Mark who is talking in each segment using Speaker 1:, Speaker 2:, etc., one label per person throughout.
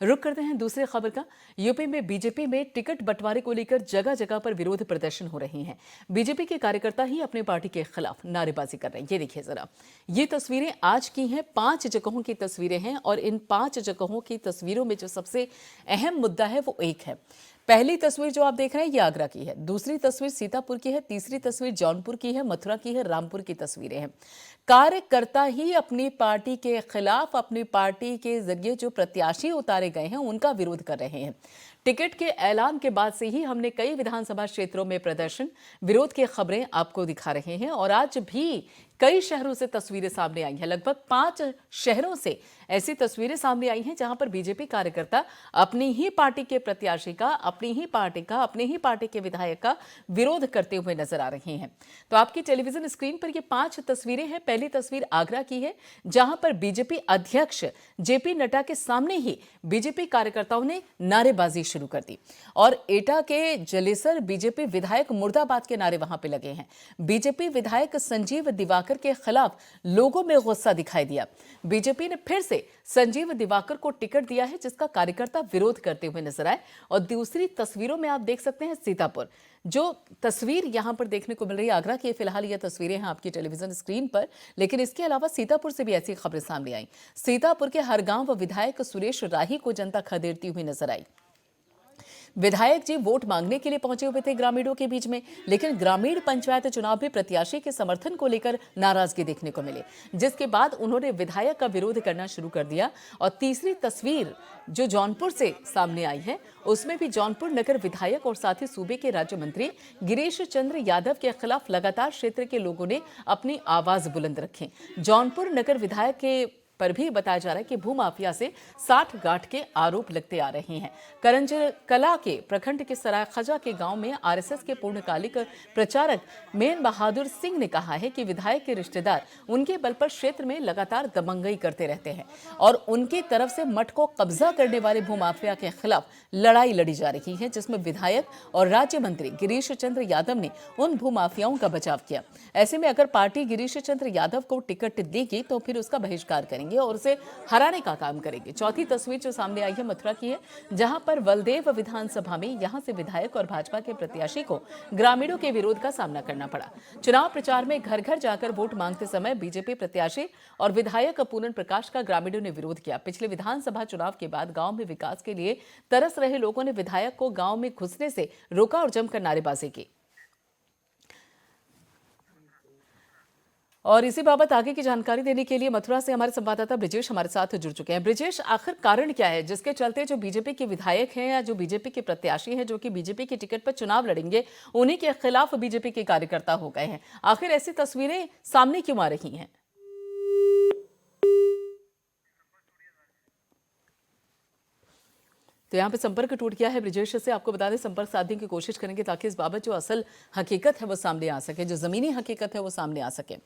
Speaker 1: रुक करते हैं दूसरी खबर का। यूपी में बीजेपी में टिकट बंटवारे को लेकर जगह जगह पर विरोध प्रदर्शन हो रहे हैं। बीजेपी के कार्यकर्ता ही अपनी पार्टी के खिलाफ नारेबाजी कर रहे हैं। ये देखिए जरा, ये तस्वीरें आज की हैं, 5 जगहों की तस्वीरें हैं और इन 5 जगहों की तस्वीरों में जो सबसे अहम मुद्दा है वो एक है। पहली तस्वीर जो आप देख रहे हैं ये आगरा की है, दूसरी तस्वीर सीतापुर की है, तीसरी तस्वीर जौनपुर की है, मथुरा की है, रामपुर की तस्वीरें हैं। कार्यकर्ता ही अपनी पार्टी के खिलाफ अपनी पार्टी के जरिए जो प्रत्याशी उतारे गए हैं उनका विरोध कर रहे हैं। टिकट के ऐलान के बाद से ही हमने कई विधानसभा क्षेत्रों में प्रदर्शन विरोध की खबरें आपको दिखा रहे हैं और आज भी कई शहरों से तस्वीरें सामने आई हैं। लगभग 5 शहरों से ऐसी तस्वीरें सामने आई हैं जहां पर बीजेपी कार्यकर्ता अपनी ही पार्टी के प्रत्याशी का, अपनी ही पार्टी का, अपने ही पार्टी के विधायक का विरोध करते हुए नजर आ रहे हैं। तो आपकी टेलीविजन स्क्रीन पर ये 5 तस्वीरें हैं। पहली तस्वीर आगरा की है जहां पर बीजेपी अध्यक्ष जेपी नड्डा के सामने ही बीजेपी कार्यकर्ताओं ने नारेबाजी शुरू कर दी और एटा के जलेसर बीजेपी विधायक मुर्दाबाद के नारे वहां पे लगे हैं। बीजेपी विधायक संजीव दिवाकर के खिलाफ लोगों में गुस्सा दिखाई दिया। बीजेपी ने फिर से संजीव दिवाकर को टिकट दिया है जिसका कार्यकर्ता विरोध करते हुए नजर आए। और दूसरी तस्वीरों में आप देख सकते हैं सीतापुर। जो तस्वीर यहां पर देखने को मिल रही है आगरा की, फिलहाल ये तस्वीरें हैं आपकी टेलीविजन स्क्रीन पर, लेकिन इसके अलावा सीतापुर से भी ऐसी खबरें सामने आई। सीतापुर के हरगांव विधायक सुरेश राही को जनता खदेड़ती हुई नजर आई। विधायक जी वोट मांगने के लिए पहुंचे हुए थे ग्रामीणों के बीच में, लेकिन ग्रामीण पंचायत चुनाव में प्रत्याशी के समर्थन को लेकर नाराजगी देखने को मिली, जिसके बाद उन्होंने विधायक का विरोध करना शुरू कर दिया। और तीसरी तस्वीर जो जौनपुर से सामने आई है उसमें भी जौनपुर नगर विधायक और साथ ही सूबे के राज्य मंत्री गिरीश चंद्र यादव के खिलाफ लगातार क्षेत्र के लोगों ने अपनी आवाज बुलंद रखी। जौनपुर नगर विधायक के पर भी बताया जा रहा है कि भूमाफिया से 60 गांठ के आरोप लगते आ रहे हैं। करंजकला के प्रखंड के सराय खजा के गांव में आरएसएस के पूर्णकालिक प्रचारक मेन बहादुर सिंह ने कहा है कि विधायक के रिश्तेदार उनके बल पर क्षेत्र में लगातार दबंगई करते रहते हैं और उनकी तरफ से मठ को कब्जा करने वाले भूमाफिया के खिलाफ लड़ाई लड़ी जा रही है, जिसमें विधायक और राज्य मंत्री गिरीश चंद्र यादव ने उन भूमाफियाओं का बचाव किया। ऐसे में अगर पार्टी गिरीश चंद्र यादव को टिकट देगी तो फिर उसका बहिष्कार करेंगे और उसे हराने का काम करेंगे। चौथी तस्वीर जो सामने आई है मथुरा की है, जहां पर बलदेव विधानसभा में यहां से विधायक और भाजपा के प्रत्याशी को ग्रामीणों के विरोध का सामना करना पड़ा। चुनाव प्रचार में घर घर जाकर वोट मांगते समय बीजेपी प्रत्याशी और विधायक पूर्ण प्रकाश का ग्रामीणों ने विरोध किया। पिछले विधानसभा चुनाव के बाद गांव में विकास के लिए तरस रहे लोगों ने विधायक को गांव में घुसने से रोका और जमकर नारेबाजी की। और इसी बाबत आगे की जानकारी देने के लिए मथुरा से हमारे संवाददाता ब्रिजेश हमारे साथ जुड़ चुके हैं। ब्रिजेश, आखिर कारण क्या है जिसके चलते जो बीजेपी के विधायक हैं या जो बीजेपी के प्रत्याशी हैं जो कि बीजेपी के टिकट पर चुनाव लड़ेंगे, उन्हीं के खिलाफ बीजेपी के कार्यकर्ता हो गए हैं? आखिर ऐसी तस्वीरें सामने क्यों आ रही हैं? तो यहाँ पे संपर्क टूट गया है ब्रिजेश से। आपको बता दें संपर्क साधने की कोशिश करेंगे ताकि इस बाबत जो असल हकीकत है वो सामने आ सके, जो जमीनी हकीकत है वो सामने आ सके,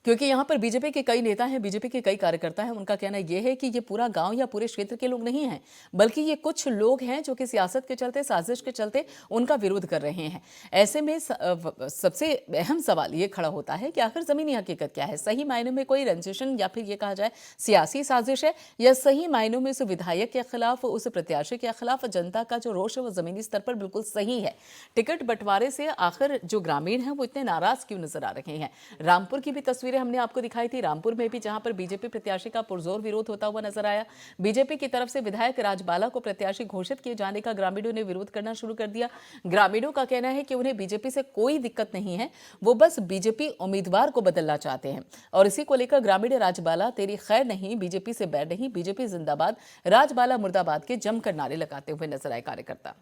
Speaker 1: क्योंकि यहाँ पर बीजेपी के कई नेता हैं, बीजेपी के कई कार्यकर्ता हैं। उनका कहना यह है कि ये पूरा गांव या पूरे क्षेत्र के लोग नहीं हैं, बल्कि ये कुछ लोग हैं जो कि सियासत के चलते, साजिश के चलते उनका विरोध कर रहे हैं। ऐसे में सबसे अहम सवाल ये खड़ा होता है कि आखिर जमीनी हकीकत क्या है? सही मायनों में कोई रंजिशन या फिर ये कहा जाए सियासी साजिश है, या सही मायनों में उस विधायक के खिलाफ, उस प्रत्याशी के खिलाफ जनता का जो रोष है वो जमीनी स्तर पर बिल्कुल सही है? टिकट बंटवारे से आखिर जो ग्रामीण हैं वो इतने नाराज क्यों नजर आ रहे हैं? रामपुर की भी तस्वीर हमने आपको दिखाई थी। रामपुर में भी जहां पर बीजेपी प्रत्याशी का पुरजोर विरोध होता हुआ नजर आया। बीजेपी की तरफ से विधायक राजबाला को प्रत्याशी घोषित किए जाने का ग्रामीणों ने विरोध करना शुरू कर दिया। ग्रामीणों का कहना है कि उन्हें बीजेपी से कोई दिक्कत नहीं है, वो बस बीजेपी उम्मीदवार को बदलना चाहते हैं। और इसी को लेकर ग्रामीण राजबाला तेरी खैर नहीं, बीजेपी से बैर नहीं, बीजेपी जिंदाबाद, राजबाला मुर्दाबाद के जमकर नारे लगाते हुए नजर आए कार्यकर्ता।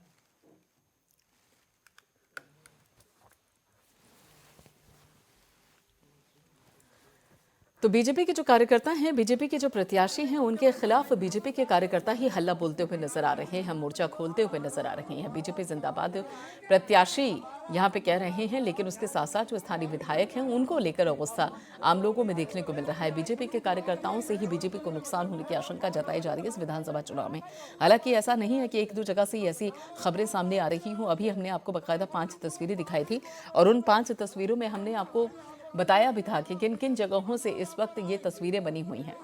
Speaker 1: तो बीजेपी के जो कार्यकर्ता हैं, बीजेपी के जो प्रत्याशी हैं, उनके खिलाफ बीजेपी के कार्यकर्ता ही हल्ला बोलते हुए नजर आ रहे हैं, मोर्चा खोलते हुए नजर आ रहे हैं। बीजेपी जिंदाबाद प्रत्याशी यहाँ पे कह रहे हैं, लेकिन उसके साथ साथ जो स्थानीय विधायक हैं उनको लेकर गुस्सा आम लोगों में देखने को मिल रहा है। बीजेपी के कार्यकर्ताओं से ही बीजेपी को नुकसान होने की आशंका जताई जा रही है इस विधानसभा चुनाव में। हालांकि ऐसा नहीं है कि एक दो जगह से ऐसी खबरें सामने आ रही हूँ। अभी हमने आपको बाकायदा 5 तस्वीरें दिखाई थी और उन 5 तस्वीरों में हमने आपको बताया भी था कि किन किन जगहों से इस वक्त ये तस्वीरें बनी हुई हैं।